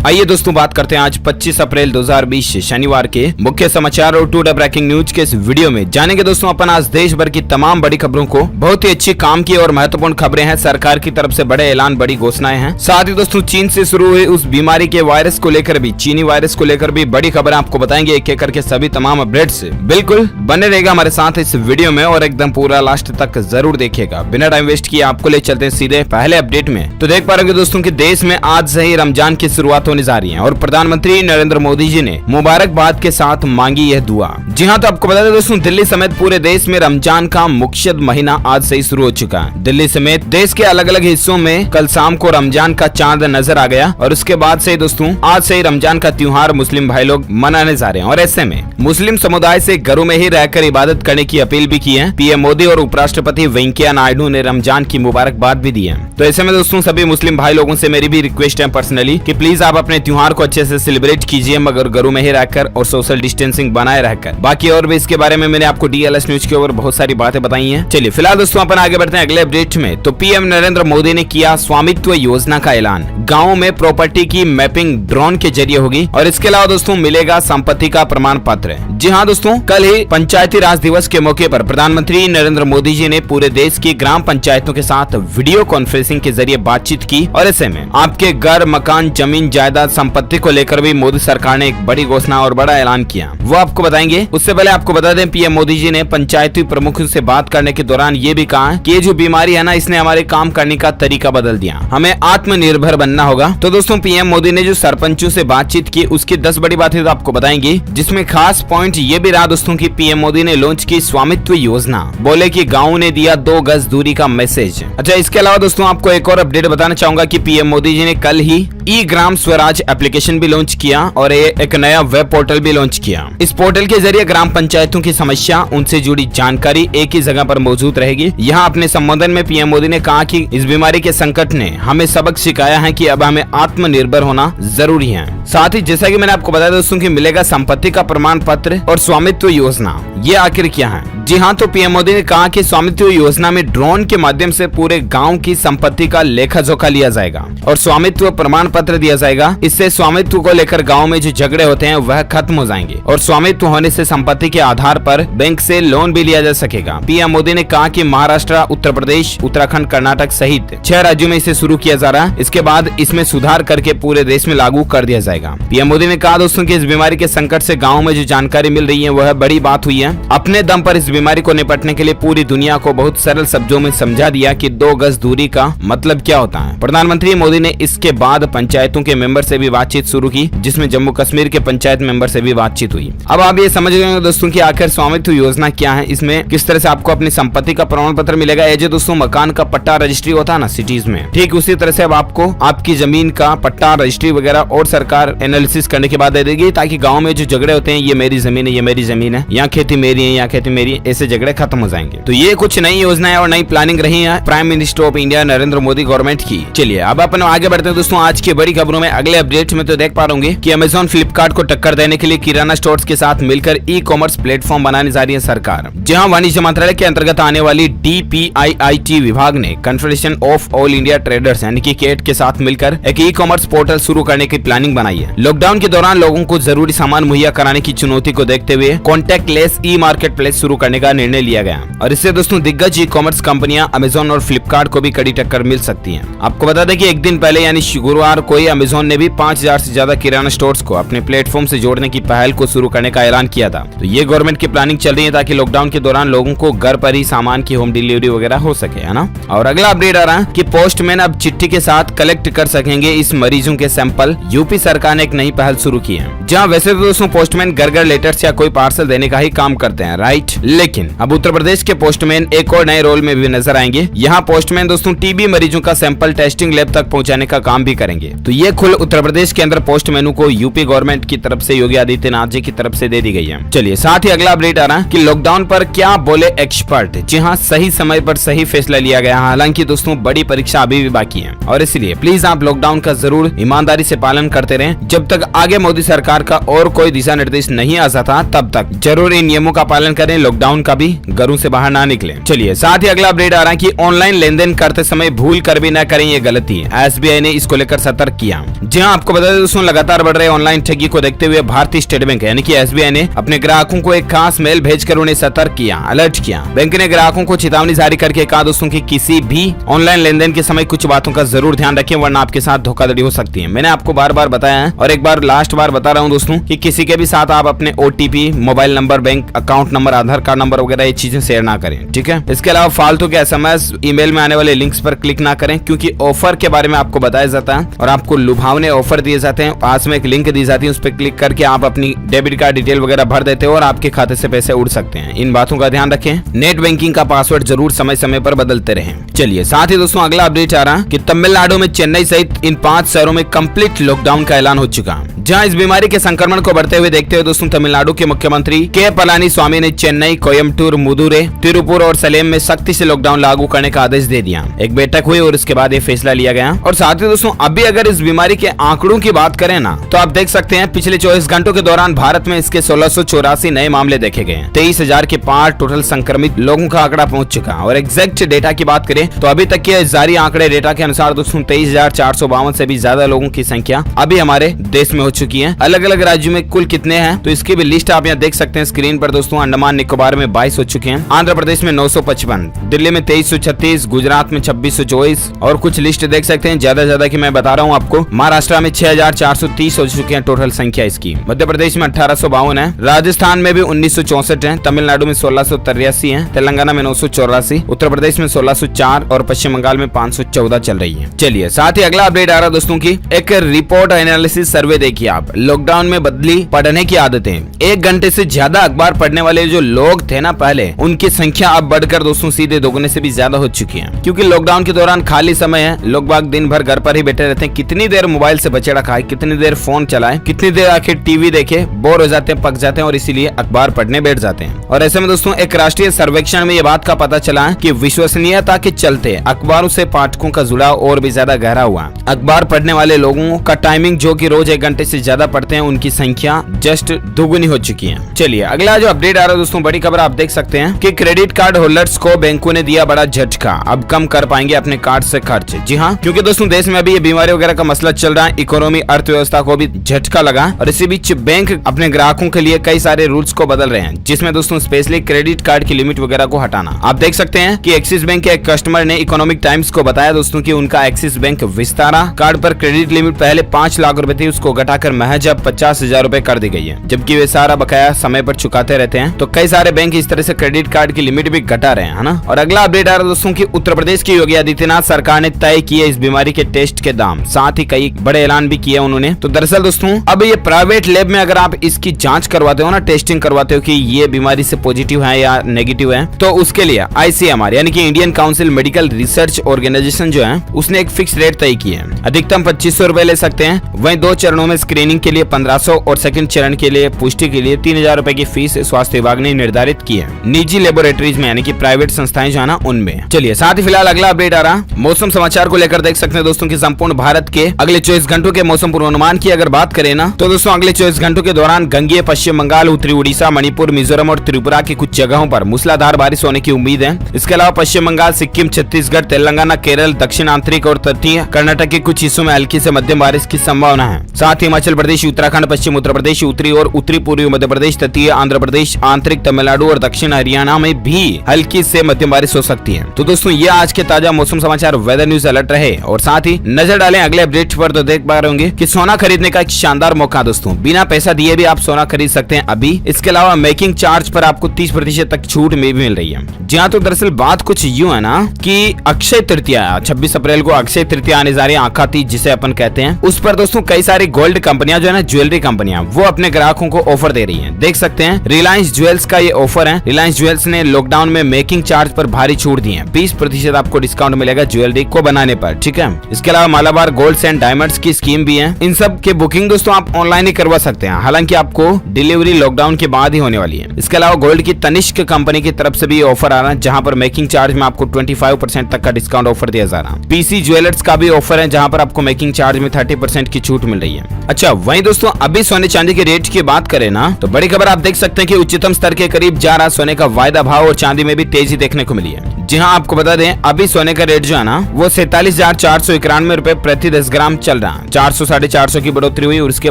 आइए दोस्तों बात करते हैं आज 25 अप्रैल 2020 शनिवार के मुख्य समाचार और टुडे ब्रेकिंग न्यूज के इस वीडियो में जानेंगे दोस्तों अपन आज देश भर की तमाम बड़ी खबरों को। बहुत ही अच्छी काम की और महत्वपूर्ण खबरें हैं, सरकार की तरफ से बड़े ऐलान, बड़ी घोषणाएं हैं। साथ ही दोस्तों चीन से शुरू हुई उस बीमारी के वायरस को लेकर भी, चीनी वायरस को लेकर भी बड़ी खबर आपको बताएंगे एक एक करके सभी तमाम अपडेट्स। बिल्कुल बने रहेगा हमारे साथ इस वीडियो में और एकदम पूरा लास्ट तक जरूर देखिएगा। बिना टाइम वेस्ट किए आपको ले चलते हैं सीधे पहले अपडेट में। तो देख पा रहे दोस्तों की देश में आज से ही रमजान की शुरुआत होने जा रही है और प्रधानमंत्री नरेंद्र मोदी जी ने मुबारकबाद के साथ मांगी यह दुआ। जी हाँ, तो आपको बता दें दोस्तों दिल्ली समेत पूरे देश में रमजान का मुख्य महीना आज से ही शुरू हो चुका है। दिल्ली समेत देश के अलग अलग हिस्सों में कल शाम को रमजान का चांद नजर आ गया और उसके बाद से दोस्तों आज से ही रमजान का त्योहार मुस्लिम भाई लोग मनाने जा रहे हैं और ऐसे में मुस्लिम समुदाय से घरों में ही रहकर इबादत करने की अपील भी की है। पीएम मोदी और उपराष्ट्रपति वेंकैया नायडू ने रमजान की मुबारकबाद भी दी है। तो ऐसे में दोस्तों सभी मुस्लिम भाई लोगों से मेरी भी रिक्वेस्ट है पर्सनली कि प्लीज आप अपने त्योहार को अच्छे से सेलिब्रेट कीजिए, मगर घरों में ही रहकर और सोशल डिस्टेंसिंग बनाए रहकर। बाकी और भी इसके बारे में मैंने आपको डीएलएस न्यूज के ऊपर बहुत सारी बातें बताई हैं। चलिए फिलहाल दोस्तों अपन आगे बढ़ते हैं अगले अपडेट में। तो पीएम नरेंद्र मोदी ने किया स्वामित्व योजना का ऐलान। गाँव में प्रॉपर्टी की मैपिंग ड्रोन के जरिए होगी और इसके अलावा दोस्तों मिलेगा संपत्ति का प्रमाण पत्र। जी हाँ दोस्तों, कल ही पंचायती राज दिवस के मौके पर प्रधानमंत्री नरेंद्र मोदी जी ने पूरे देश की ग्राम पंचायतों के साथ वीडियो कॉन्फ्रेंसिंग के जरिए बातचीत की और ऐसे में आपके घर, मकान, जमीन, जायदाद, संपत्ति को लेकर भी मोदी सरकार ने एक बड़ी घोषणा और बड़ा ऐलान किया, वो आपको बताएंगे। उससे पहले आपको बता दें पीएम मोदी जी ने पंचायती प्रमुखों से बात करने के दौरान ये भी कहा कि ये जो बीमारी है ना, इसने हमारे काम करने का तरीका बदल दिया, हमें आत्मनिर्भर बनना होगा। तो दोस्तों पीएम मोदी ने जो सरपंचों से बातचीत की उसकी 10 बड़ी बातें तो आपको बताएंगे, जिसमें खास पॉइंट ये भी रहा दोस्तों की पीएम मोदी ने लॉन्च की स्वामित्व योजना। बोले कि गाँव ने दिया 2 गज दूरी का मैसेज। अच्छा, इसके अलावा दोस्तों आपको एक और अपडेट बताना चाहूंगा कि पीएम मोदी जी ने कल ही ई ग्राम स्वराज एप्लीकेशन भी लॉन्च किया और एक नया वेब पोर्टल भी लॉन्च किया। इस पोर्टल के जरिए ग्राम पंचायतों की समस्या, उनसे जुड़ी जानकारी एक ही जगह पर मौजूद रहेगी। यहाँ अपने संबोधन में पीएम मोदी ने कहा कि इस बीमारी के संकट ने हमें सबक सिखाया है कि अब हमें आत्मनिर्भर होना जरूरी है। साथ ही जैसा कि मैंने आपको बताया दोस्तों कि मिलेगा संपत्ति का प्रमाण पत्र और स्वामित्व योजना, ये आखिर क्या है। जी हाँ, तो पीएम मोदी ने कहा कि स्वामित्व योजना में ड्रोन के माध्यम से पूरे गांव की संपत्ति का लेखा जोखा लिया जाएगा और स्वामित्व प्रमाण पत्र दिया जाएगा। इससे स्वामित्व को लेकर गांव में जो झगड़े होते हैं वह खत्म हो जाएंगे और स्वामित्व होने से संपत्ति के आधार पर बैंक से लोन भी लिया जा सकेगा। पीएम मोदी ने कहा कि महाराष्ट्र, उत्तर प्रदेश, उत्तराखंड, कर्नाटक सहित 6 राज्यों में इसे शुरू किया जा रहा है। इसके बाद इसमें सुधार करके पूरे देश में लागू कर दिया जाएगा। पीएम मोदी ने कहा दोस्तों की इस बीमारी के संकट से गाँव में जो जानकारी मिल रही है वह बड़ी बात हुई है। अपने दम पर इस बीमारी को निपटने के लिए पूरी दुनिया को बहुत सरल शब्दों में समझा दिया कि 2 गज दूरी का मतलब क्या होता है। प्रधानमंत्री मोदी ने इसके बाद पंचायतों के मेंबर से भी बातचीत शुरू की, जिसमें जम्मू कश्मीर के पंचायत मेंबर से भी बातचीत हुई। अब आप ये समझ गए दोस्तों कि आखिर स्वामित्व योजना क्या है, इसमें किस तरह से आपको अपनी संपत्ति का प्रमाण पत्र मिलेगा। ये जो दोस्तों मकान का पट्टा रजिस्ट्री होता है ना सिटीज में, ठीक उसी तरह से अब आपको आपकी जमीन का पट्टा रजिस्ट्री वगैरह और सरकार एनालिसिस करने के बाद दे देगी, ताकि गाँव में जो झगड़े होते हैं, ये मेरी जमीन है, ये मेरी जमीन है, यहाँ खेती मेरी है, यहाँ खेती मेरी है, ऐसे झगड़े खत्म हो जाएंगे। तो ये कुछ नई योजनाएं और नई प्लानिंग रही है prime minister of India Narendra Modi government की। चलिए अब अपन आगे बढ़ते हैं दोस्तों आज की बड़ी खबरों में। अगले अपडेट में तो देख पा रहे कि अमेजॉन फ्लिपकार्ट को टक्कर देने के लिए किराना स्टोर्स के साथ मिलकर ई कॉमर्स प्लेटफॉर्म बनाने जा रही है सरकार। जहां वाणिज्य मंत्रालय के अंतर्गत आने वाली DPIIT विभाग ने confederation of all India traders यानी कि केट के साथ मिलकर एक ई कॉमर्स पोर्टल शुरू करने की प्लानिंग बनाई है। लॉकडाउन के दौरान लोगों को जरूरी सामान मुहैया कराने की चुनौती को देखते हुए कॉन्टैक्टलेस ई मार्केट प्लेस शुरू करने का निर्णय लिया गया और इससे दोस्तों दिग्गज ई कॉमर्स कंपनियां अमेजॉन और फ्लिपकार्ट को भी कड़ी टक्कर मिल सकती है। आपको बता दें कि एक दिन पहले यानी गुरुवार को अमेजॉन ने भी 5000 से ज्यादा किराना स्टोर्स को अपने प्लेटफॉर्म से जोड़ने की पहल को शुरू करने का ऐलान किया था। तो ये गवर्नमेंट की प्लानिंग चल रही है ताकि लॉकडाउन के दौरान लोगों को घर पर ही सामान की होम डिलीवरी वगैरह हो सके, है ना। और अगला अपडेट आ रहा है कि पोस्टमैन अब चिट्ठी के साथ कलेक्ट कर सकेंगे इस मरीजों के सैंपल। यूपी सरकार ने एक नई पहल शुरू की है, जहाँ वैसे तो दोस्तों पोस्टमैन घर लेटर्स या कोई पार्सल देने का ही काम करते हैं, राइट, लेकिन अब उत्तर प्रदेश के पोस्टमैन एक और नए रोल में भी नजर आएंगे। यहाँ पोस्टमैन दोस्तों टीबी मरीजों का सैंपल टेस्टिंग लैब तक पहुँचाने का काम भी करेंगे। तो ये खुल उत्तर प्रदेश के अंदर पोस्टमैनों को यूपी गवर्नमेंट की तरफ से, योगी आदित्यनाथ जी की तरफ से दे दी गई है। चलिए साथ ही अगला अपडेट आ रहा है कि लॉकडाउन पर क्या बोले एक्सपर्ट। जी हाँ, सही समय पर सही फैसला लिया गया। हालांकि दोस्तों बड़ी परीक्षा अभी भी बाकी है और इसलिए प्लीज आप लॉकडाउन का जरूर ईमानदारी से पालन करते रहें। जब तक आगे मोदी सरकार का और कोई दिशा निर्देश नहीं आ जाता तब तक जरूर इन नियमों का पालन करें, लॉकडाउन का भी, घरों से बाहर ना निकले। चलिए साथ ही अगला अपडेट आ रहा है कि ऑनलाइन लेनदेन करते समय भूल कर भी न करें ये गलती। SBI ने इसको लेकर सतर्क किया। जी हाँ, आपको बता दें दोस्तों, लगातार बढ़ रहे ऑनलाइन ठगी को देखते हुए भारतीय स्टेट बैंक यानी कि एसबीआई ने अपने ग्राहकों को एक खास मेल भेजकर उन्हें सतर्क किया, अलर्ट किया। बैंक ने ग्राहकों को चेतावनी जारी करके कहा दोस्तों कि किसी भी ऑनलाइन लेनदेन के समय कुछ बातों का जरूर ध्यान रखें, वरना आपके साथ धोखाधड़ी हो सकती है। मैंने आपको बार बार बताया है और एक बार लास्ट बार बता रहा हूँ दोस्तों कि किसी के भी साथ आप अपने OTP, mobile number, bank account number, Aadhaar card number वगैरह ये चीजें शेयर ना करें, ठीक है। इसके अलावा फालतू के एसएमएस, ईमेल में आने वाले लिंक्स पर क्लिक ना करें, क्योंकि ऑफर के बारे में आपको बताया जाता है और आपको लुभावने ऑफर दिए जाते हैं। पास में एक लिंक दी जाती है, उस पर क्लिक करके आप अपनी डेबिट कार्ड डिटेल वगैरह भर देते हो और आपके खाते से पैसे उड़ सकते हैं। इन बातों का ध्यान रखें। नेट बैंकिंग का पासवर्ड जरूर समय समय पर बदलते रहें। चलिए साथ ही दोस्तों अगला अपडेट आ रहा कि तमिलनाडु में चेन्नई सहित इन 5 शहरों में कंप्लीट लॉकडाउन का ऐलान हो चुका। जहां इस बीमारी के संक्रमण को बढ़ते हुए देखते हुए दोस्तों तमिलनाडु के मुख्यमंत्री के पलानीस्वामी ने चेन्नई, कोयम्बटूर, मुदुरै, तिरुपुर और सलेम में सख्ती से लॉकडाउन लागू करने का आदेश दे दिया। एक बैठक हुई और इसके बाद ये फैसला लिया गया। और साथ ही दोस्तों अभी अगर इस बीमारी के आंकड़ों की बात करें ना, तो आप देख सकते हैं पिछले 24 घंटों के दौरान भारत में इसके 1684 नए मामले देखे गए। 23,000 के पार टोटल संक्रमित लोगों का आंकड़ा पहुंच चुका। और एग्जैक्ट डेटा की बात करें तो अभी तक के जारी आंकड़े डेटा के अनुसार दोस्तों 23,452 से भी ज्यादा लोगों की संख्या अभी हमारे देश में हो चुकी है। अलग अलग राज्यों में कुल कितने हैं तो इसकी भी लिस्ट आप यहाँ देख सकते हैं स्क्रीन पर दोस्तों। अंडमान निकोबार में 22 हो चुके हैं, आंध्र प्रदेश में 955, दिल्ली में 2336, गुजरात में 2624 और कुछ लिस्ट देख सकते हैं ज्यादा की मैं बता रहा हूँ आपको। महाराष्ट्र में 6430 हो चुके हैं टोटल संख्या इसकी। मध्य प्रदेश में 1852 है, राजस्थान में भी 1964 है, तमिलनाडु में 1683 है, तेलंगाना में 984, उत्तर प्रदेश में 1604 और पश्चिम बंगाल में 514 चल रही है। चलिए साथ ही अगला अपडेट आ रहा है दोस्तों की एक रिपोर्ट एनालिसिस सर्वे देखिए आप। लॉकडाउन में बदली पढ़ने की आदतें। 1 घंटे से ज्यादा अखबार पढ़ने वाले जो लोग थे ना पहले, उनकी संख्या अब बढ़कर दोस्तों सीधे दोगुने से भी ज्यादा हो चुकी है। क्योंकि लॉकडाउन के दौरान खाली समय है, लोग बाग दिन भर घर पर ही बैठे रहते हैं। कितनी देर मोबाइल से बचेड़ा खाए, कितनी देर फोन चलाए, कितनी देर आखिर टीवी देखे, बोर हो जाते हैं, पक जाते हैं और इसीलिए अखबार पढ़ने बैठ जाते हैं। और ऐसे में दोस्तों एक राष्ट्रीय सर्वेक्षण में ये बात का पता चला है कि विश्वसनीयता के चलते अखबारों से पाठकों का जुड़ाव और भी ज्यादा गहरा हुआ। अखबार पढ़ने वाले लोगों का टाइमिंग जो कि रोज 1 घंटे से ज्यादा पढ़ते हैं, उनकी संख्या जस्ट दोगुनी हो चुकी है। चलिए अगला जो अपडेट आ रहा है दोस्तों, बड़ी खबर आप देख सकते हैं कि क्रेडिट कार्ड होल्डर्स को बैंकों ने दिया बड़ा झटका। अब कम कर पाएंगे अपने कार्ड से खर्च। जी हाँ, क्योंकि दोस्तों देश में अभी ये बीमारी वगैरह का मसला चल रहा है, इकोनॉमी अर्थव्यवस्था को भी झटका लगा और इसी बीच बैंक अपने ग्राहकों के लिए कई सारे रूल्स को बदल रहे हैं, जिसमें दोस्तों स्पेशली क्रेडिट कार्ड की लिमिट वगैरह को हटाना। आप देख सकते हैं कि एक्सिस बैंक के एक कस्टमर ने इकोनॉमिक टाइम्स को बताया दोस्तों कि उनका एक्सिस बैंक विस्तारा कार्ड पर क्रेडिट लिमिट पहले 5 लाख रुपए थी, उसको घटाकर महज अब 50,000 रुपए कर दी गई है। जबकि वे सारा बकाया समय पर चुकाते रहते हैं, तो कई सारे बैंक इस तरह से क्रेडिट कार्ड की लिमिट भी घटा रहे हैं, है ना। और अगला अपडेट आ रहा है दोस्तों कि उत्तर प्रदेश की योगी आदित्यनाथ सरकार ने तय किए इस बीमारी के टेस्ट के दाम, साथ ही कई बड़े ऐलान भी किए उन्होंने। तो दरअसल दोस्तों अब ये प्राइवेट लैब में अगर आप इसकी जांच करवाते हो ना, टेस्टिंग करवाते हो कि ये बीमारी से पॉजिटिव है या नेगेटिव है, तो उसके लिए ICMR यानी कि Indian council medical research organisation जो है उसने एक फिक्स रेट तय की है। अधिकतम 2500 रुपए ले सकते हैं। वहीं 2 चरणों में स्क्रीनिंग के लिए 1500 और सेकंड चरण के लिए पुष्टि के लिए 3000 रुपए की फीस स्वास्थ्य विभाग ने निर्धारित की है निजी लेबोरेटरीज में यानी कि प्राइवेट संस्थाएं जो है ना उनमें। चलिए साथ ही फिलहाल अगला अपडेट आ रहा मौसम समाचार को लेकर देख सकते हैं दोस्तों की संपूर्ण भारत के अगले 24 घंटों के मौसम पूर्वानुमान की अगर बात करें ना, तो दोस्तों अगले 24 घंटों के दौरान गंगेय पश्चिम बंगाल, उत्तरी उड़ीसा, मणिपुर, मिजोरम और त्रिपुरा की कुछ जगहों पर मूसलाधार बारिश होने की उम्मीद है। इसके अलावा पश्चिम बंगाल, सिक्किम, छत्तीसगढ़, तेलंगाना, केरल, दक्षिण आंतरिक और तटीय कर्नाटक के कुछ हिस्सों में हल्की से मध्यम बारिश की संभावना है। साथ ही हिमाचल प्रदेश, उत्तराखंड, पश्चिम उत्तर प्रदेश, उत्तरी और उत्तरी पूर्वी मध्य प्रदेश, तटीय आंध्र प्रदेश, आंतरिक तमिलनाडु और दक्षिण हरियाणा में भी हल्की से मध्यम बारिश हो सकती है। तो दोस्तों ये आज के ताजा मौसम समाचार वेदर न्यूज अलर्ट रहे। और साथ ही नजर डालें अगले अपडेट पर, तो देख पा रहे होंगे कि सोना खरीदने का एक शानदार मौका दोस्तों, बिना पैसा दिए भी आप सोना खरीद सकते हैं अभी। इसके अलावा मेकिंग चार्ज पर आपको 30% तक छूट में भी मिल रही है। जी हाँ, तो दरअसल बात कुछ यूं है ना कि अक्षय तृतीया 26 अप्रैल को अक्षय तृतीया आने जा रही है, आखा तीज जिसे अपन कहते हैं। उस पर दोस्तों कई सारी गोल्ड कंपनियां जो है ना, ज्वेलरी कंपनियां, वो अपने ग्राहकों को ऑफर दे रही है। देख सकते हैं रिलायंस ज्वेल्स का ये ऑफर है। रिलायंस ज्वेल्स ने लॉकडाउन में मेकिंग चार्ज पर भारी छूट दी है। 20% आपको डिस्काउंट मिलेगा ज्वेलरी को बनाने पर, ठीक है। इसके अलावा मालाबार गोल्ड्स एंड डायमंड्स की स्कीम भी है। इन सब के बुकिंग दोस्तों आप ऑनलाइन ही करवा सकते हैं, हालांकि आपको डिलीवरी लॉकडाउन के बाद ही होने वाली है। इसके अलावा गोल्ड की तनिष्क कंपनी की तरफ से भी ऑफर आ रहा है, जहां पर मेकिंग चार्ज में आपको 25% तक का डिस्काउंट ऑफर दिया जा रहा है। पीसी ज्वेलर्स का भी ऑफर है, जहां पर आपको मेकिंग चार्ज में 30% की छूट मिल रही है। अच्छा, वहीं दोस्तों अभी सोने चांदी के रेट की बात करें ना, तो बड़ी खबर आप देख सकते हैं कि उच्चतम स्तर के करीब जा रहा सोने का वायदा भाव और चांदी में भी तेजी देखने को मिली है। जी हाँ, आपको बता दें अभी सोने का रेट जो है ना वो 47,491 रुपए प्रति 10 ग्राम चल रहा है। 400 450 की बढ़ोतरी हुई और उसके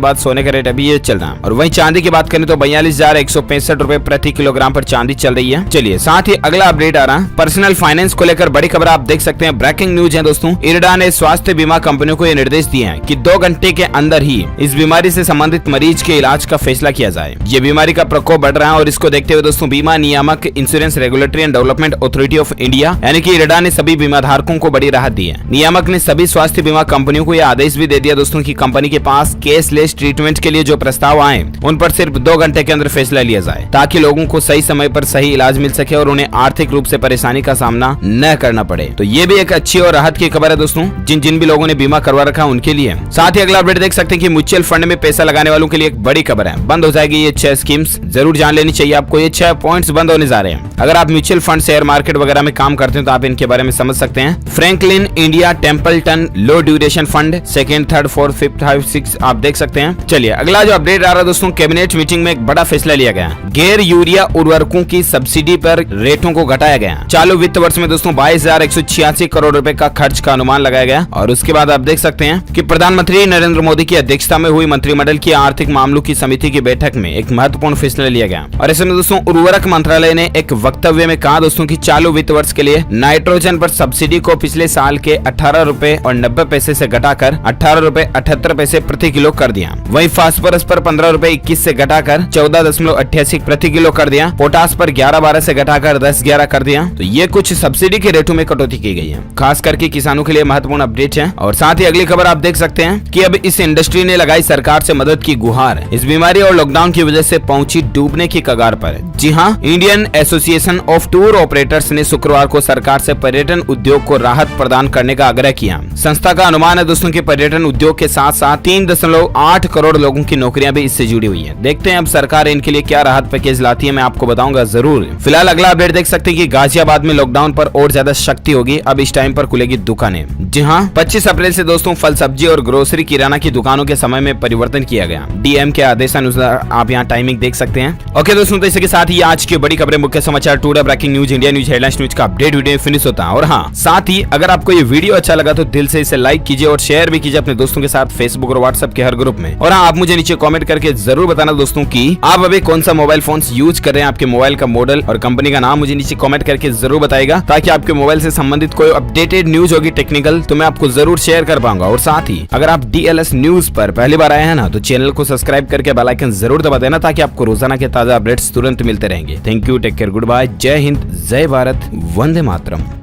बाद सोने का रेट अभी ये चल रहा है। और वहीं चांदी की बात करें तो 42,165 रुपए प्रति किलोग्राम पर चांदी चल रही है। चलिए साथ ही अगला अपडेट आ रहा है पर्सनल फाइनेंस को लेकर बड़ी खबर आप देख सकते हैं। ब्रेकिंग न्यूज है दोस्तों, इरडा ने स्वास्थ्य बीमा कंपनियों को ये निर्देश दिए हैं कि 2 घंटे के अंदर ही इस बीमारी से संबंधित मरीज के इलाज का फैसला किया जाए। ये बीमारी का प्रकोप बढ़ रहा है और इसको देखते हुए दोस्तों बीमा नियामक insurance regulatory and development authority of India यानी कि इरडा ने सभी बीमा धारकों को बड़ी राहत दी है। नियामक ने सभी स्वास्थ्य बीमा कंपनियों को यह आदेश भी दे दिया दोस्तों की कंपनी के पास कैशलेस ट्रीटमेंट के लिए जो प्रस्ताव आए उन पर सिर्फ 2 घंटे के अंदर फैसला लिया जाए ताकि लोगों को सही समय पर सही इलाज मिल सके और उन्हें आर्थिक रूप से परेशानी का सामना न करना पड़े। तो ये भी एक अच्छी और राहत की खबर है दोस्तों जिन भी लोगों ने बीमा करवा रखा है उनके लिए। साथ ही अगला अपडेट देख सकते हैं कि म्यूचुअल फंड में पैसा लगाने वालों के लिए एक बड़ी खबर है, बंद हो जाएगी ये 6 स्कीम्स। जरूर जान लेनी चाहिए आपको, ये 6 पॉइंट्स बंद होने जा रहे हैं। अगर आप म्यूचुअल फंड शेयर मार्केट वगैरह में काम करते हैं तो आप इनके बारे में समझ सकते हैं। Franklin India Templeton low duration fund 2nd, 3rd, 4th, 5th, 6 आप देख सकते हैं। चलिए अगला जो अपडेट आ रहा है दोस्तों, कैबिनेट मीटिंग में एक बड़ा फैसला लिया गया। गैर यूरिया उर्वरकों की सब्सिडी पर रेटों को घटाया गया। चालू वित्त वर्ष में दोस्तों 22,186 करोड़ रुपए का खर्च का अनुमान लगाया गया। और उसके बाद आप देख सकते हैं कि प्रधानमंत्री नरेंद्र मोदी की अध्यक्षता में हुई मंत्रिमंडल की आर्थिक मामलों की समिति की बैठक में एक महत्वपूर्ण फैसला लिया गया। और इसमें दोस्तों उर्वरक मंत्रालय ने एक वक्तव्य में कहा दोस्तों की चालू वित्त वर्ष के लिए नाइट्रोजन पर सब्सिडी को पिछले साल के 18 रुपए और 90 पैसे से घटाकर 18 रुपए 78 पैसे प्रति किलो कर दिया। वहीं फास्फोरस पर 15 रुपए 21 से घटाकर 14.88 प्रति किलो कर दिया। पोटास पर 11.12 से घटाकर 10.11 कर दिया। तो ये कुछ सब्सिडी के रेटों में कटौती की गई है, खास करके किसानों के लिए महत्वपूर्ण अपडेट है। और साथ ही अगली खबर आप देख सकते हैं कि अब इस इंडस्ट्री ने लगाई सरकार से मदद की गुहार। इस बीमारी और लॉकडाउन की वजह से पहुंची डूबने की कगार पर। जी हां, Indian association of tour operators ने शुक्रवार को सरकार से पर्यटन उद्योग को राहत प्रदान करने का आग्रह किया। संस्था का अनुमान है दोस्तों कि पर्यटन उद्योग के साथ साथ 3.8 करोड़ लोगों की नौकरियां भी इससे जुड़ी हुई है। देखते हैं अब सरकार इनके लिए क्या राहत पैकेज लाती है, मैं आपको बताऊंगा जरूर। फिलहाल अगला अपडेट देख सकते हैं कि गाजियाबाद में लॉकडाउन पर और ज्यादा सख्ती होगी। अब इस टाइम पर खुलेगी दुकानें। जी हां, 25 अप्रैल से दोस्तों फल सब्जी और ग्रोसरी किराना की दुकानों के समय में परिवर्तन किया गया। डीएम के आदेशानुसार आप यहाँ टाइमिंग देख सकते हैं। ओके दोस्तों, तो इसके साथ ही आज की बड़ी खबरें, मुख्य समाचार, today breaking news, India news, headlines news का अपडेट वीडियो फिनिश होता है। और हाँ, साथ ही अगर आपको ये वीडियो अच्छा लगा तो दिल से इसे लाइक कीजिए और शेयर भी कीजिए अपने दोस्तों के साथ फेसबुक और व्हाट्सएप के हर ग्रुप में। और हाँ, आप मुझे नीचे कमेंट करके जरूर बताना दोस्तों कि आप अभी कौन सा मोबाइल फोन यूज कर रहे हैं, आपके मोबाइल का मॉडल और कंपनी का नाम मुझे नीचे कमेंट करके जरूर बताएगा, ताकि आपके मोबाइल से संबंधित कोई अपडेटेड न्यूज होगी टेक्निकल तो मैं आपको जरूर शेयर कर पाऊंगा। और साथ ही अगर आप DLS न्यूज पर पहली बार आए हैं ना तो चैनल को सब्सक्राइब करके बेल आइकन जरूर दबा देना, ताकि आपको रोजाना के ताजा अपडेट्स तुरंत मिलते रहेंगे। Thank you, take care, goodbye, जय हिंद, जय भारत, वंदे मातरम।